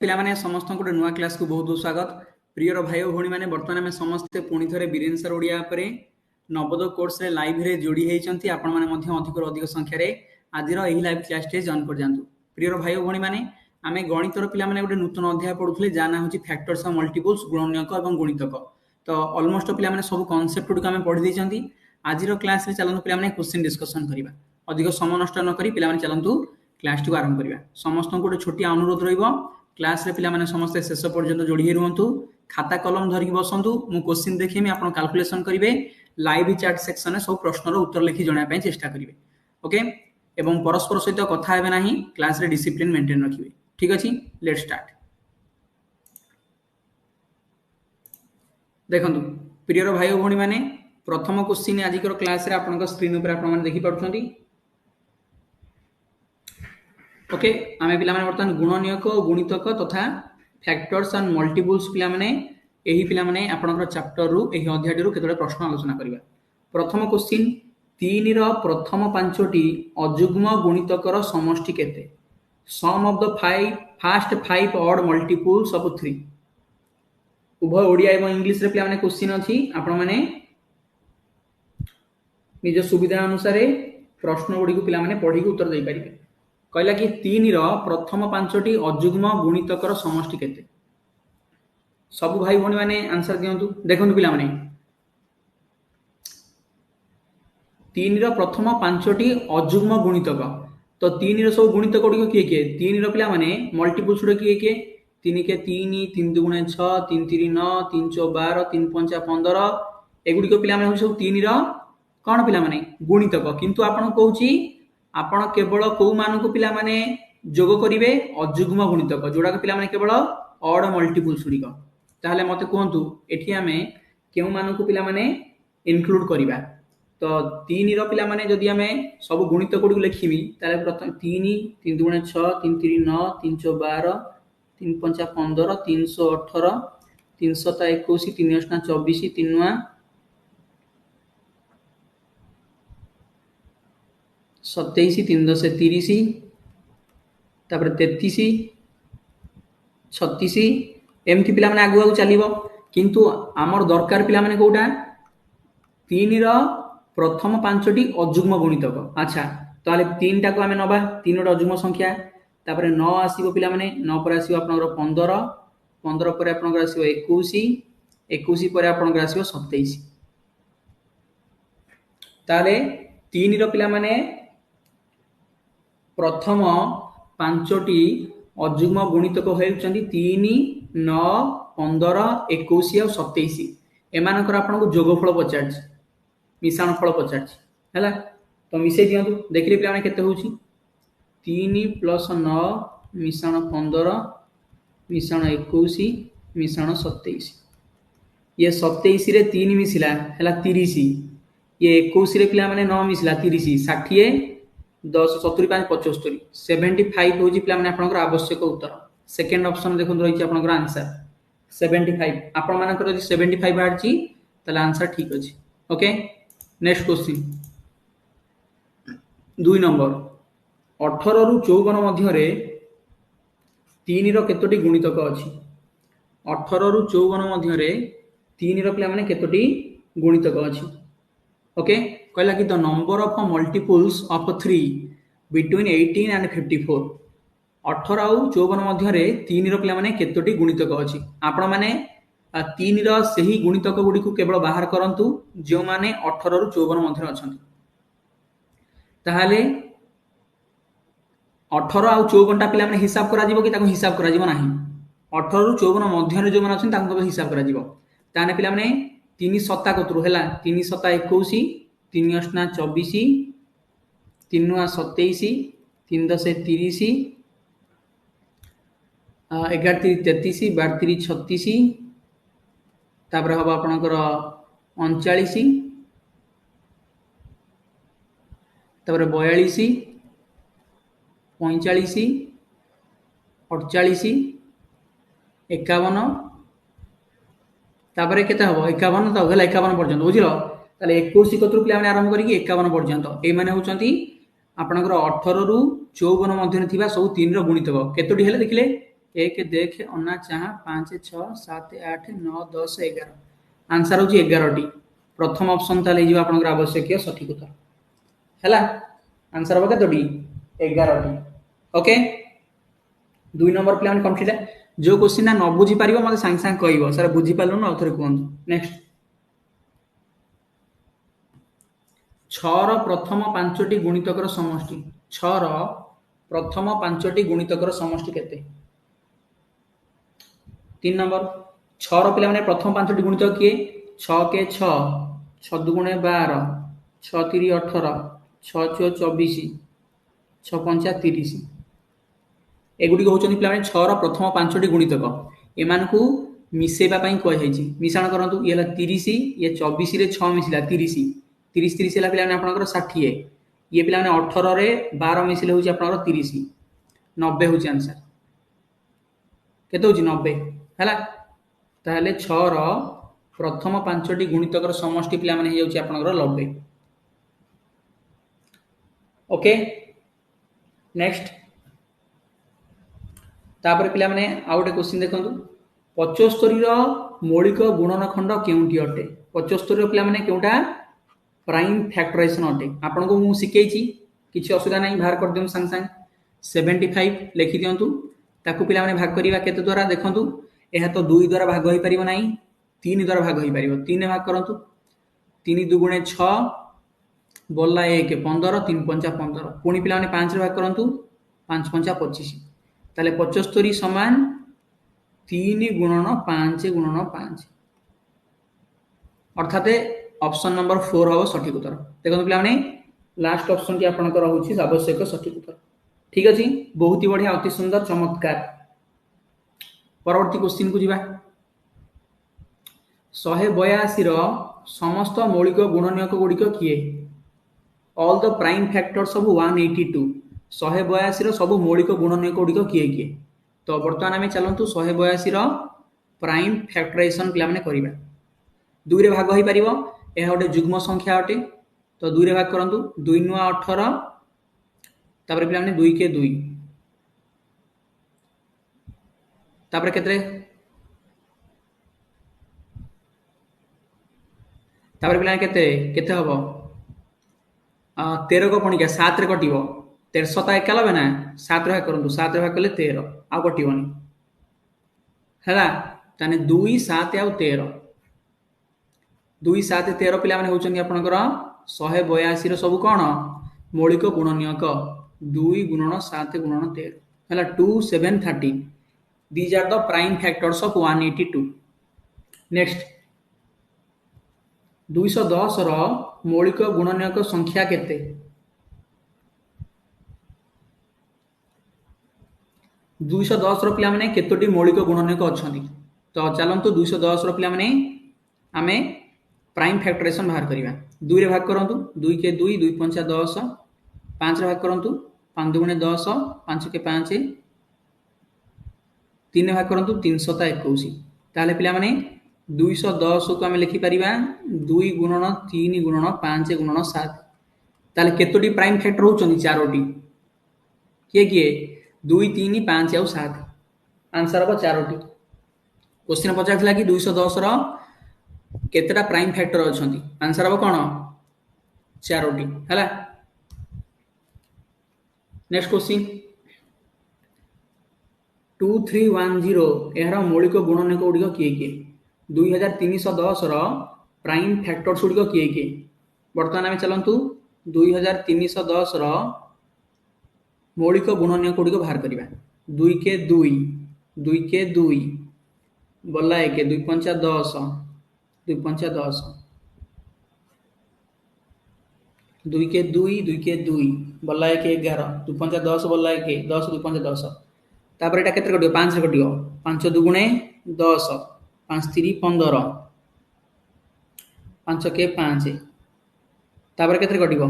पिलामाने समस्त गोटे नुआ क्लास को बहुत बहुत स्वागत। प्रियर भाई और भौणी मैंने बर्तमान आम समस्ते पुणी थे बीरेन सर ओडिया नवोदय कोर्स रे लाइव रे जोड़ी होती आपण मैंने अधिक अधिक संख्यार आज लाइव क्लास टे जॉइन कर जातु। प्रियर भाई और भौणी मैंने आम गणितर पिला गोटे नूतन अध्याय पढ़ुले जहाँ ना हूँ फैक्टर्स ऑफ मल्टीपल्स गुणनीयक और गुणितक। तो ऑलमोस्ट पिला सब कॉन्सेप्ट गुड आम पढ़ी देती। आज क्लास रे चलतु पिला क्वेश्चन डिस्कसन करवा अधिक समय नष्ट न करी पिला चलतु क्लास टी आरंभ करवा। समस्त गोटे छोटिया अनुरोध रही क्लास रे पिला माने समस्त शेष पर्यंत जोड़ी रुहतु। खाता कलम धरिक बसंतु मु क्वेश्चन देखिमी आपण कैलकुलेशन करिवे। लाइव चैट सेक्शन में सब प्रश्नर उत्तर लिखि जणाया चेष्टा करिवे। ओके एवं परस्पर सहित कथा हेबे नाही। क्लास रे डिसिप्लिन मेंटेन रखिवे। ठीक अछि लेट स्टार्ट। देखंतु प्रियर भाई और भौणी माने प्रथम क्वेश्चन आज क्लास रे आपन स्क्रीन ऊपर आपण माने देखि पाछंती। ओके आमे पिला माने वर्तमान गुणनीयक गुणितक तथा फैक्टर्स एंड मल्टीपल्स पिला माने एही पिला माने आपनकर चैप्टर रु एही अध्याय रु केतोले प्रश्न आलोचना करिवा। प्रथम क्वेश्चन 3 रो प्रथम 5टी अयुग्म गुणितकर समष्टि केते? Sum of the first 5 odd multiples of 3। उभय ओडिया एवं इंग्लिश रे पिला माने क्वेश्चन अछि। आपण माने निज सुविधा अनुसार प्रश्न गुडी को पिला माने पढी के उत्तर दे परिबे। कहला कि 3 रो प्रथम 5टी अयुग्म गुणितकर समष्टि केते? सब भाई भौणी माने आंसर दियंतु। देखंतु पिला माने 3 रो प्रथम 5टी अयुग्म गुणितक। तो 3 रो सब गुणितक गुडी किए किए? 3 रो पिला माने मल्टीपल्स गुडी किए किए? 3 के 3 3 दुगुणे 6 3 3 9 3 4 12 3 5 15 एगुडी को पिला माने सब 3 रो कोन पिला माने गुणितक। किंतु आपण कहूची आपण केवल को मान को पिला माने जोग करिवे अयुग्म गुणितक जोडा पिला माने केवल ऑड मल्टीपल्स गुडी। ताहले मते कहंतु एठी आमे केउ मान को पिला माने इंक्लूड करिवा। तो 3 रो पिला माने जदी आमे सब गुणितक गुडी लिखिबी ताले प्रथम 3 3 दुगुणे 6 3 3 9 3 4 12 3 5 15 318 3 7 21 3 8 24 3 9 27 3 10 30 तापर 33 36 एमती पिला माने आगु आगु चलिबो। किंतु आमर दरकार पिला माने कोटा 3 रो प्रथम 5टी अयुग्म गुणितक। अच्छा ताले 3 टा को आमे नबा 3 रो अयुग्म संख्या तापर 9 आसीबो पिला माने 9 पर आसीबो आपनकर 15 15 पर आपनकर आसीबो 21 21 पर आपनकर आसीबो 27। ताले 3 रो पिला माने प्रथम 5टी अयुग्म गुणितक होउचंदी 3 9 15 21 और 27। एमानकर आपनको जोगफल पचारछि मिश्रण फल पचारछि हैला। तो मिसै दियंतु देखिले पिला माने केते होउछि 3 + 9 मिश्रण 15 मिश्रण 21 मिश्रण 27। ये 27 रे 3 मिसिला हैला 30। ये 21 रे पिला माने 9 मिसिला 30 60 10 70 5 75 75 होउछि पिला माने आपनकर आवश्यक उत्तर। सेकंड ऑप्शन देखन रहिछि आपनकर आंसर 75। आपण मानकर जदि 75 बाहरछि तले आंसर ठीक अछि। ओके नेक्स्ट क्वेश्चन 2 नंबर 18 रु 54 मध्य रे 3 रो केतोटी गुणितक अछि? 18 रु 54 मध्य रे 3 रो पिला माने केतोटी गुणितक अछि? ओके कहला कि the number of multiples of 3 between 18 and 54। 18 और 54 मध्य रे 3 रो पिला माने केतोटी गुणितक अछि? आपण माने 3 रो सही गुणितक गुडी को केवल बाहर करंतु जो माने 18 रु 54 मध्य अछंती। ताहाले 18 और 54 टा पिला माने हिसाब करा जिवो कि ताको हिसाब करा जिवो नाही? 18 रु 54 मध्य रे जो माने अछन ताको हिसाब करा जिवो। ताने पिला माने 3 सत्ता कतरु हैला 3 सत्ता 21 3 8 24 3 9 27 3 10 30 11 3 33 12 3 36 तापर हबो आपनकर 39 तापर 42 45 48 51 तापर केते हबो 51 तो हला 51 पर्यंत बुझिलो। ताले 21 कतरु पिला माने आरंभ करी 51 पर्यंत ए माने होचंती आपनकर 18 रु 54 मध्य थिबा सब 3 रो गुणितक केतोटी हेले देखिले एक देख अना चाह 5 6 7 8 9 10 11 आंसर होची 11 टी प्रथम ऑप्शन ताले जो आपनकर आवश्यक सठिक उत्तर हैला आंसर होबा केतोटी 11 T okay 2 number plan complete है जो क्वेश्चन ना न बुझी पारिबो मते सांग सांग कहइबो सर बुझी पालु न औथरे कहंतु नेक्स्ट 6 ର ପ୍ରଥମ 5ଟି ଗୁଣିତକର ସମଷ୍ଟି 6 ର ପ୍ରଥମ 5ଟି ଗୁଣିତକର ସମଷ୍ଟି କେତେ 3 नंबर 6 ର ପିଲା ମାନେ ପ୍ରଥମ 5ଟି ଗୁଣିତକ କିଏ 6 के 6 6 ଦୁଗୁଣେ 12 6 3 18 6 4 24 6 5 30 एगुडी होचनी पिला माने 6 ର प्रथम 5ଟି गुणितक एमानकू मिसेबा पई कह हेची मिश्रण करंतु ये हला 30 ये 24 रे 6 मिसिला 30 30 30 हला पिला माने आपनकर 60 ये पिला माने 18 रे 12 मिसिले होची आपनकर 30 90 होची आंसर केते होची 90 हला ताहले 6 ର प्रथम 5ଟି गुणितकर समष्टि पिला माने हे होची आपनकर 90 ओके नेक्स्ट तापर पिला माने आ गोटे क्वेश्चन देखंतु 75 रो मौलिक गुणन खंड केउंटी अटे 75 रो पिला माने केउंटा प्राइम फैक्टराइजेशन अटे आपन को मु सिकेइची किछि असुविधा नाही बाहर कर दियम संग संग 75 लिखि दियंतु ताकू पिला माने भाग करिवा केते द्वारा देखंतु एहा तो 2 द्वारा भाग होई परिबो नाही 3 द्वारा भाग होई परिबो 3 भाग करंतु 3 दुगुणे 6 बोला 1 15 3 5 15 पुनी पिला माने 5 रे भाग करंतु 5 5 25 ताले 75 समान 3 गुणन 5 गुणन 5 अर्थात ऑप्शन नंबर 4 हो सठिक उत्तर देखो पिला माने लास्ट ऑप्शन की आपनकर होची आवश्यक सठिक उत्तर ठीक अछि बहुत ही बढ़िया अति सुंदर चमत्कार परवर्ती क्वेश्चन को जीवा 182 रो समस्त मौलिक गुणनीयक गुडिक किए all the prime factors of 182 182 रो सब मौलिक गुणनीयक गुडिक किए किए तो वर्तमान आम चलतु 182 रो प्राइम फैक्टराइजेशन पिला माने करिबा 2 रे भाग होई परिबो यह गोटे जुग्म संख्या अटे तो 2 रे भाग करंतु 2 नुआ 18 तापर पिला माने 2 के 2 तापर केतरे तापर पिला केते केते हबो 13 को पणिका 7 रे कटिबो 1391 ना 7 रे भाग करंतु 7 रे भाग कले 13 आ कटिबोनी हैला ताने 2 7 आ 13 2 7 13 पिला माने होचंगी आपनकर 182 रो सब कोन मौलिक गुणनीयक 2 गुणन 7 गुणन 13 हैला 2 7 30 these are the prime factors of 182 next 210 रो मौलिक गुणनीयक संख्या केते 210 रो पिला माने केतोटी मौलिक गुणनीयक अछंती तो चलंतु 210 रो पिला माने आमे प्राइम फैक्टराइजेशन बाहर करिवा 2 रे भाग करंतु 2 के 2 2 5 10 5 रे भाग करंतु 5 दुगुणे 10 5 के 5 3 रे भाग करंतु 321 ताले पिला माने 210 को आमे लिखि परिबा 2 गुणन 3 गुणन 5 गुणन 7 ताले केतोटी प्राइम फैक्टर होचंती चारोटी किए किए 2 3 5 और 7 आंसर हो चारोटी क्वेश्चन पचारथिला कि 210 रो केतेटा प्राइम फैक्टर अछंती आंसर हो कोन चारोटी हला नेक्स्ट क्वेश्चन 2310 एहर मौलिक गुणनीयक गुडिक किए किए 2310 रो प्राइम फैक्टर्स गुडिक किए किए वर्तमान आमे चलंतु 2310 रो मौलिक गुणनीयक गुडिक बाहर करिबा 2 के 2 2 के 2 बोला 1 2 5 10 2 5 10 2 के 2 2 के 2 बोला 1 11 2 5 10 बोला 1 10 2 5 10 तापर एटा केते कटियो 5 रे कटियो 5 दुगुणे 10 5 3 15 5 के 5 तापर केते कटियो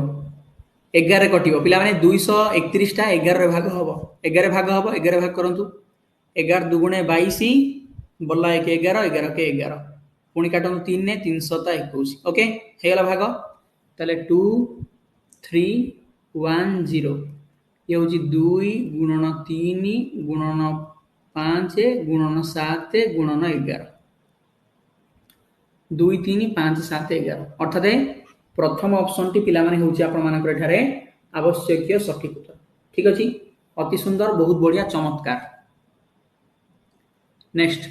11 रे कटियो पिला माने 231 टा 11 रे भाग हबो 11 भाग हबो 11 भाग करंतु 11 दुगुणे 22 बोला 1 11 11 के 11 पुणी काटन 3 ने 321 ओके हेगला भाग ताले 2 3 1 0 ये होची 2 गुणन 3 गुणन 5 गुणन 7 गुणन 11 2 3 5 7 11 अर्थात प्रथम ऑप्शन टी पिला माने होची आपण मानकर एठारे आवश्यक सठिक उत्तर। ठीक अछि, अति सुंदर, बहुत बढ़िया, चमत्कार। नेक्स्ट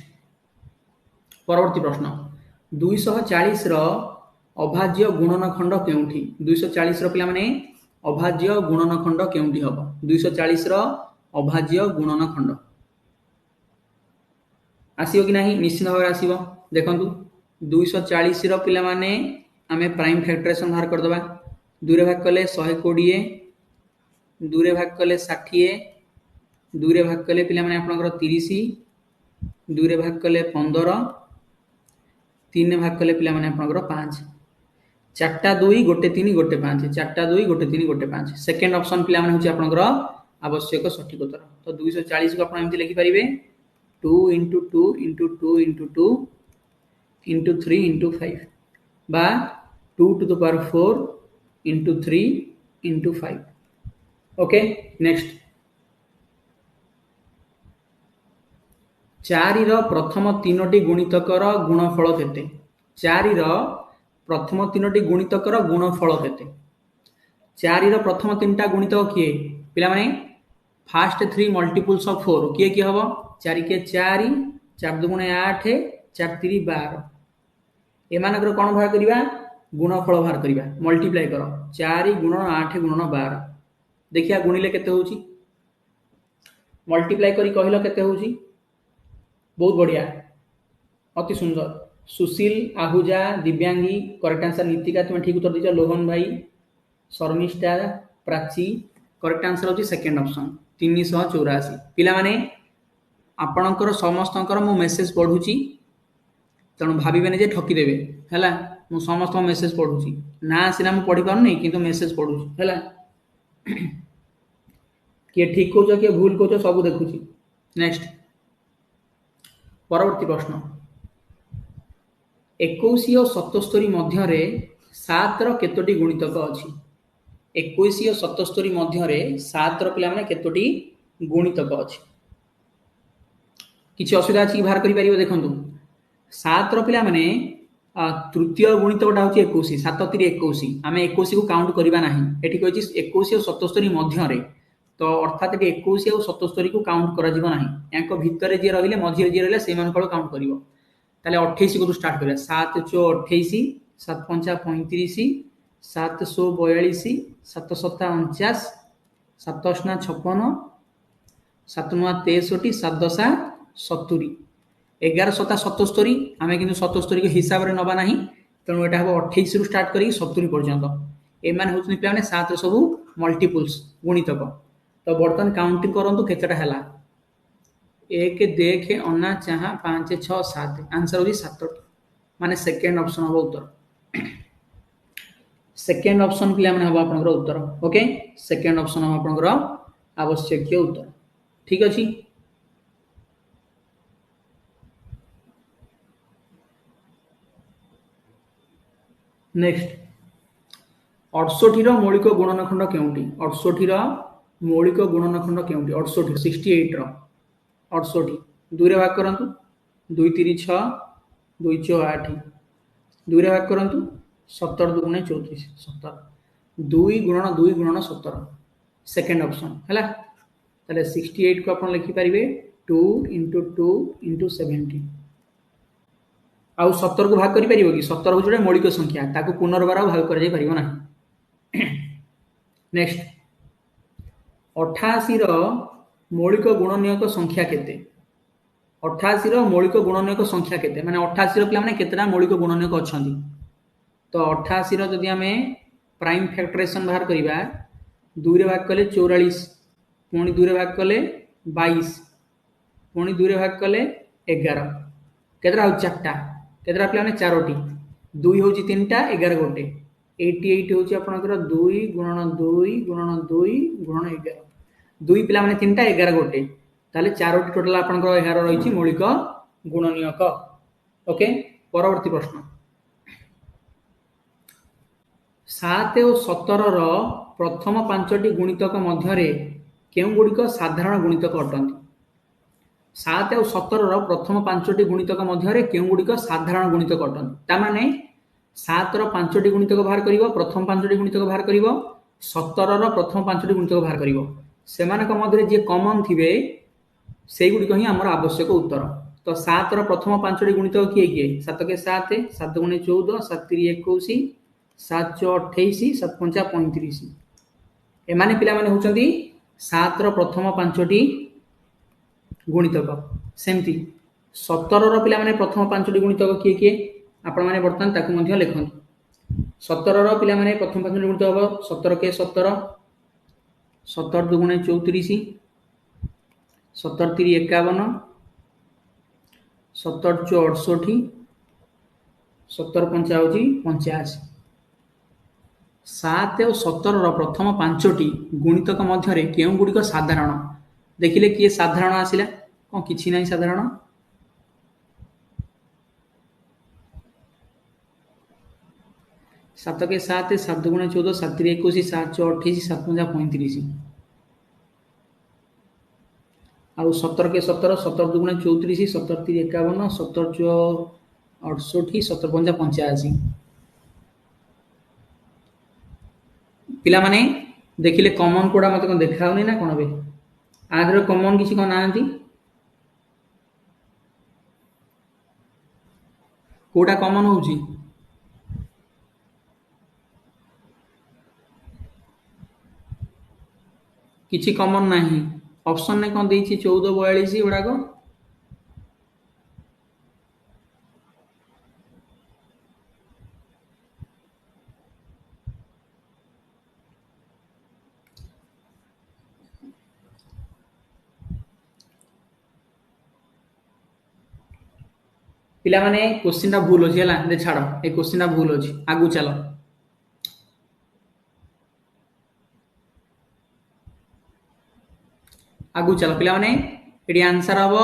परवर्ती प्रश्न 240 रो अभाज्य गुणनखंड केउठी? 240 रो पिला माने अभाज्य गुणनखंड केउठी हबो? 240 रो अभाज्य गुणनखंड आसीबो कि नाही? निश्चित भाव आसीबो। देखंतु 240 रो पिला माने आमे प्राइम फैक्टराइजेशन बाहर कर दबा। 2 रे भाग कले 120, 2 रे भाग कले 60, 2 रे भाग कले पिला माने आपनकर 30, 2 रे भाग कले 15, 3 रे भाग कले पिला माने आपनकर 5, 4टा 2 गोटे 3 गोटे 5, 4टा 2 गोटे 3 गोटे 5। सेकंड ऑप्शन पिला माने होची आपनकर आवश्यक सठिक उत्तर। तो 240 को आपण एमति लिखि परिबे 2 * 2 * 2 * 2 * 3 * 5 बा 2 to the power 4 into 3 into 5। Okay, next 4 रो प्रथम तीनोटी गुणितकर गुणफल केते? 4 रो प्रथम तीनोटी गुणितकर गुणफल केते? 4 रो प्रथम तीनटा गुणितक किए पिला माने फास्ट 3 मल्टीपल्स ऑफ 4 किए कि हबो? 4 के 4, 4 2 8, 4 3 12। एमानकर कोन भाग करिबा? गुणफल बाहर करिबा, मल्टीप्लाई करो 4 * 8 * 12। देखिया गुणिले केते होउची? मल्टीप्लाई करी कहिलो केते होउची? बहुत बढ़िया, अति सुंदर। सुशील, आहुजा, दिव्यांगी, करेक्ट आंसर। नीतिका तुम ठीक उत्तर दीजिए। लोहन भाई, शर्मिष्ठा, प्राची, करेक्ट आंसर होची सेकंड ऑप्शन 384। पिला माने आपणकर समस्तकर मु मेसेज पढुची, तेणु भाविबेनि जे ठकी देबे हैला। मु समस्त मेसेज पढुची ना सिना मु पढी पारु नै, किंतु मेसेज पढुची हैला। के ठीक कहउछ के भूल कहउछ सब देखुची। नेक्स्ट परवर्ती प्रश्न 21 और 77 मध्य 7 रो केतोटी गुणितक अछि? 21 और 77 मध्य 7 रो पिला माने केतोटी गुणितक अछि? किछि असुविधा अछि बाहर करि परिबो? देखंतु 7 रो पिला माने तृतीय गुणितकटा होची 21, 7 3 21। आमे 21 को काउंट करिबा नाही। एठी कहछि 21 और 77 मध्य रे, तो अर्थात 21 और 77 को काउंट करा जिवो नाही। यांको भितरे जे रहिले मझिरे जे रहिले सेई मान को काउंट करिवो। ताले 28 को स्टार्ट करिया 7 * 4 = 28, 7 * 5 = 35, 7 * 6 = 42, 7 * 7 = 49, 7 * 8 = 56, 7 * 9 = 63, 7 * 10 = 70, 11 * 7 = 77। आमे किंतु 77 को हिसाब रे नबा नाही, तेणु एटा हबो 28 रु स्टार्ट करी 70 पर्यंत। ए माने होउछन पिला माने 7 रो सब मल्टीपल्स गुणितक। तो बर्तन काउंटिंग करंतु केतेटा हला? 1 देख अन्ना चाहा 5 6 7, आंसर होची 7 माने सेकंड ऑप्शन हबो उत्तर। सेकंड ऑप्शन पिला माने हबो आपनकर उत्तर। ओके, सेकंड ऑप्शन हबो आपनकर आवश्यक उत्तर। ठीक अछि। नेक्स्ट 68 रो मौलिक गुणनखंड केउंटी? 68 रो मौलिक गुणनखंड केउंटी? 68 68 रो 68 2 रे भाग करंतु, 2 3 6, 2 4 8, 2 रे भाग करंतु 17 2 गुणे 34, 17 2 गुणन 2 गुणन 17 सेकंड ऑप्शन हैला। ताले 68 को अपन लिखि परिबे 2 * 2 * 70। आउ 17 को भाग करि परिबो कि? 17 होचुडे मौलिक संख्या, ताको पुनर्बार भाग कर जाय परिबो नाही। नेक्स्ट 88 रो मौलिक गुणनीयक संख्या केते? 88 रो मौलिक गुणनीयक संख्या केते? माने 88 रो पिला माने केतेटा मौलिक गुणनीयक अछंती? तो 88 रो जदि हमें प्राइम फैक्टराइजेशन बाहर करिबा, 2 रे भाग कले 44, पुणी 2 रे भाग कले 22, पुणी 2 रे भाग कले 11, केतरा हो? 4टा। केतरा पिला माने 4टी, 2 होची 3टा, 11 गोटे 88 होची आपनकर 2 गुणन 2 गुणन 2 गुणन 11, 2 पिला माने 3टा, 11 गोटे, ताले 4टी टोटल आपनकर 11 रहिची मौलिक गुणनीयक। ओके, परवर्ती प्रश्न 7 और 17 रो प्रथम 5टी गुणितक मध्य केउ गुड़िक साधारण गुणितक अटंती? 7 ଆଉ 17 ର ପ୍ରଥମ ପାଞ୍ଚଟି ଗୁଣିତକ ମଧ୍ୟରେ କେଉଁ ଗୁଡ଼ିକ ସାଧାରଣ ଗୁଣିତକ ଅଟନ୍ତି? ତାମାନେ 7 ର ପାଞ୍ଚଟି ଗୁଣିତକ ବାହାର କରିବ, ପ୍ରଥମ ପାଞ୍ଚଟି ଗୁଣିତକ ବାହାର କରିବ, 17 ର ପ୍ରଥମ ପାଞ୍ଚଟି ଗୁଣିତକ ବାହାର କରିବ। ସେମାନଙ୍କ ମଧ୍ୟରେ ଯିଏ କମନ ଥିବେ ସେଇଗୁଡ଼ିକ ହିଁ ଆମର ଆବଶ୍ୟକ ଉତ୍ତର। ତ 7 ର ପ୍ରଥମ ପାଞ୍ଚଟି ଗୁଣିତକ କିଏ କିଏ? 7 କେ 7, 7 ଗୁଣେ 14, 7 3 21, 7 4 28, 7 5 35। ଏମାନେ ପିଲାମାନେ ହେଉଛନ୍ତି 7 ର ପ୍ରଥମ ପାଞ୍ଚଟି ଗୁଣିତକ। ସେମିତି 17 ର ପିଲାମାନେ ପ୍ରଥମ ପାଞ୍ଚଟି ଗୁଣିତକ କିଏ କିଏ? ଆପଣମାନେ ବର୍ତ୍ତମାନ ତାକୁ ମଧ୍ୟ ଲେଖନ୍ତୁ। 17 ର ପିଲାମାନେ ପ୍ରଥମ ପାଞ୍ଚଟି ଗୁଣିତକ ହେବ 17 କେ 17, 17 ଦୁଗୁଣେ 34, 17 3 51, 17 4 68, 17 5 ହେଉଛି 85। 7 ଓ 17 ର ପ୍ରଥମ ପାଞ୍ଚଟି ଗୁଣିତକ ମଧ୍ୟରେ କେଉଁ ଗୁଡ଼ିକ ସାଧାରଣ? ଦେଖିଲେ କିଏ ସାଧାରଣ ଆସିଲା? କ'ଣ କିଛି ନାହିଁ ସାଧାରଣ? 7 କେ 7, 7 ଦୁଗୁଣେ 14, 7 3 21, 7 4 28, 7 5 35। ଆଉ 17 କେ 17, 17 ଦୁଗୁଣେ 34, 17 3 51, 17 4 68, 17 5 85। ପିଲାମାନେ ଦେଖିଲେ କମନ କୋଡା ମତେ କ'ଣ ଦେଖାଉନି ନା କ'ଣ? ଏବେ ଆଧରେ କମନ କିଛି କ'ଣ ନାହାନ୍ତି? କୋଉଟା କମନ ହଉଛି? କିଛି କମନ ନାହିଁ। ଅପସନରେ କ'ଣ ଦେଇଛି? 14 42 ଗୁଡ଼ାକ। ପିଲାମାନେ କ୍ୱେଶ୍ଚିନ୍ଟା ଭୁଲ ଅଛି ହେଲା, ଦେ ଛାଡ଼, ଏ କ୍ୱେଶ୍ଚିନ୍ଟା ଭୁଲ ଅଛି। ଆଗକୁ ଚାଲ। ଆଗକୁ ଚାଲ ପିଲାମାନେ, ଏଠି ଆନ୍ସର ହବ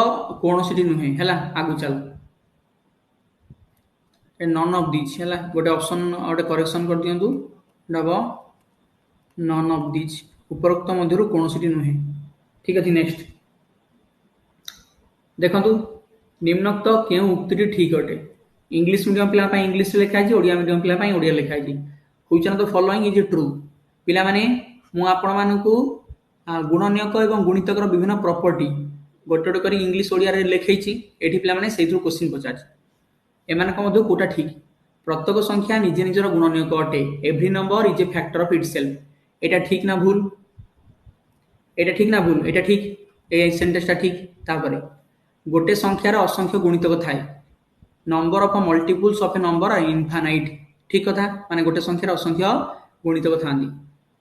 କୌଣସିଟି ନୁହେଁ ହେଲା। ଆଗକୁ ଚାଲ, ନନ୍ ଅଫ୍ ଦିଜ୍ ହେଲା। ଗୋଟେ ଅପସନ ଗୋଟେ କରେକ୍ସନ କରିଦିଅନ୍ତୁ, ହବ ନନ୍ ଅଫ୍ ଦିଜ୍, ଉପରୋକ୍ତ ମଧ୍ୟରୁ କୌଣସିଟି ନୁହେଁ। ଠିକ ଅଛି, ନେକ୍ସଟ ଦେଖନ୍ତୁ, ନିମ୍ନୋକ୍ତ କେଉଁ ଉକ୍ତିଟି ଠିକ ଅଟେ? ଇଂଲିଶ ମିଡିୟମ ପିଲା ପାଇଁ ଇଂଲିଶ ଲେଖା ହେଇଛି, ଓଡ଼ିଆ ମିଡିୟମ ପିଲା ପାଇଁ ଓଡ଼ିଆ ଲେଖା ହେଇଛି। Which of the following is true? ପିଲାମାନେ ମୁଁ ଆପଣମାନଙ୍କୁ ଗୁଣନୀୟକ ଏବଂ ଗୁଣିତକର ବିଭିନ୍ନ ପ୍ରପର୍ଟି ଗୋଟେ ଗୋଟେ କରି ଇଂଲିଶ ଓଡ଼ିଆରେ ଲେଖେଇଛି। ଏଠି ପିଲାମାନେ ସେଇଥିରୁ କ୍ୱେଶ୍ଚିନ୍ ପଚାରିଛି। ଏମାନଙ୍କ ମଧ୍ୟରୁ କୋଉଟା ଠିକ? ପ୍ରତ୍ୟେକ ସଂଖ୍ୟା ନିଜେ ନିଜର ଗୁଣନୀୟକ ଅଟେ। Every number is a factor of itself. এটা ঠিক না ভুল? এটা ঠিক না ভুল? এটা ঠিক, এই সেন্টেন্সটা ঠিক। তারপরে গোটে সংখ্যার অসংখ্য গুণিতক থাকে। Number of মল্টিপুলস of A number R infinite. ঠিক কথা, মানে গোটে সংখ্যার অসংখ্য গুণিতক থাকি।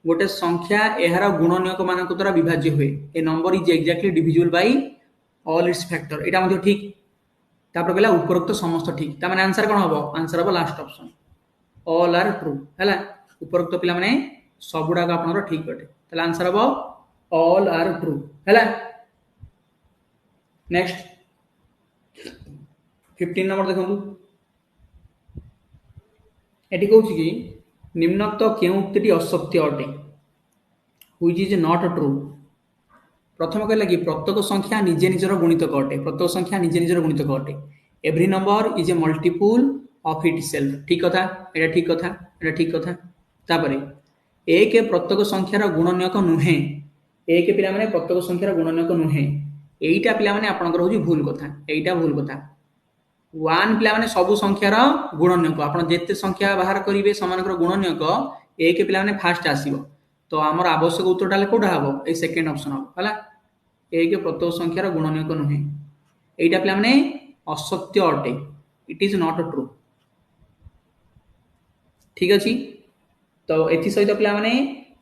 গোটে সংখ্যা এর গুণনীয়ক মানক দ্বারা বিভাজ্য হুয়ে। A number is exactly divisible by all its factor. এটা মধ্যে ঠিক। তারপরে গলা উপরোক্ত সমস্ত ঠিক। তার মানে আনসার কোন হবো? আনসার হবো লাস্ট অপশন, অল আর ট্রু হেলা। উপরোক্ত পিলা মানে सबुड़ाक आपनर ठीक अटे, ताले आंसर हबो ऑल आर ट्रू हैला। नेक्स्ट 15 नंबर देखंतु, एटी कहउछि कि निम्नोक्त केउ उक्तिटी असत्य अटे? Which is not true? प्रथम कहला कि प्रत्येक संख्या निजे निजर गुणितक अटे। प्रत्येक संख्या निजे निजर गुणितक अटे। Every number is a multiple of itself. ठीक कथा, एटा ठीक कथा, एटा ठीक कथा। तापरे एक प्रत्येक संख्यार गुणनीयक नुहे। एक पिला माने प्रत्येक संख्यार गुणनीयक नुहे। एइटा पिला माने आपनकर होजी भूल कथा। एइटा भूल कथा। 1 पिला माने सब संख्यार गुणनीयक। आपण जेते संख्या बाहर करिवे समानकर गुणनीयक एक पिला माने फास्ट आसीबो। तो हमर आवश्यक उत्तरटा ले कोडा हबो? ए सेकंड ऑप्शन हबो हला। एक प्रत्येक संख्यार गुणनीयक नुहे। एइटा पिला माने असत्य अटे। It is not true. ठीक अछि। तो एथि सहित पिला माने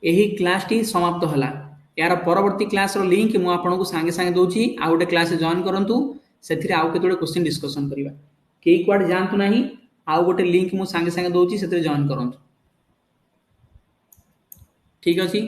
एही क्लास टी समाप्त हला। यार परवर्ती क्लास रो लिंक मु आपनको संगे संगे दोची। आ गोटे क्लास जॉइन करंतु, सेथिरे आउ केतोडे क्वेश्चन डिस्कशन करिवा। केई क्वाड जानतु नाही, आउ गोटे लिंक मु संगे संगे दोची, सेथिरे जॉइन करंतु। ठीक अछि।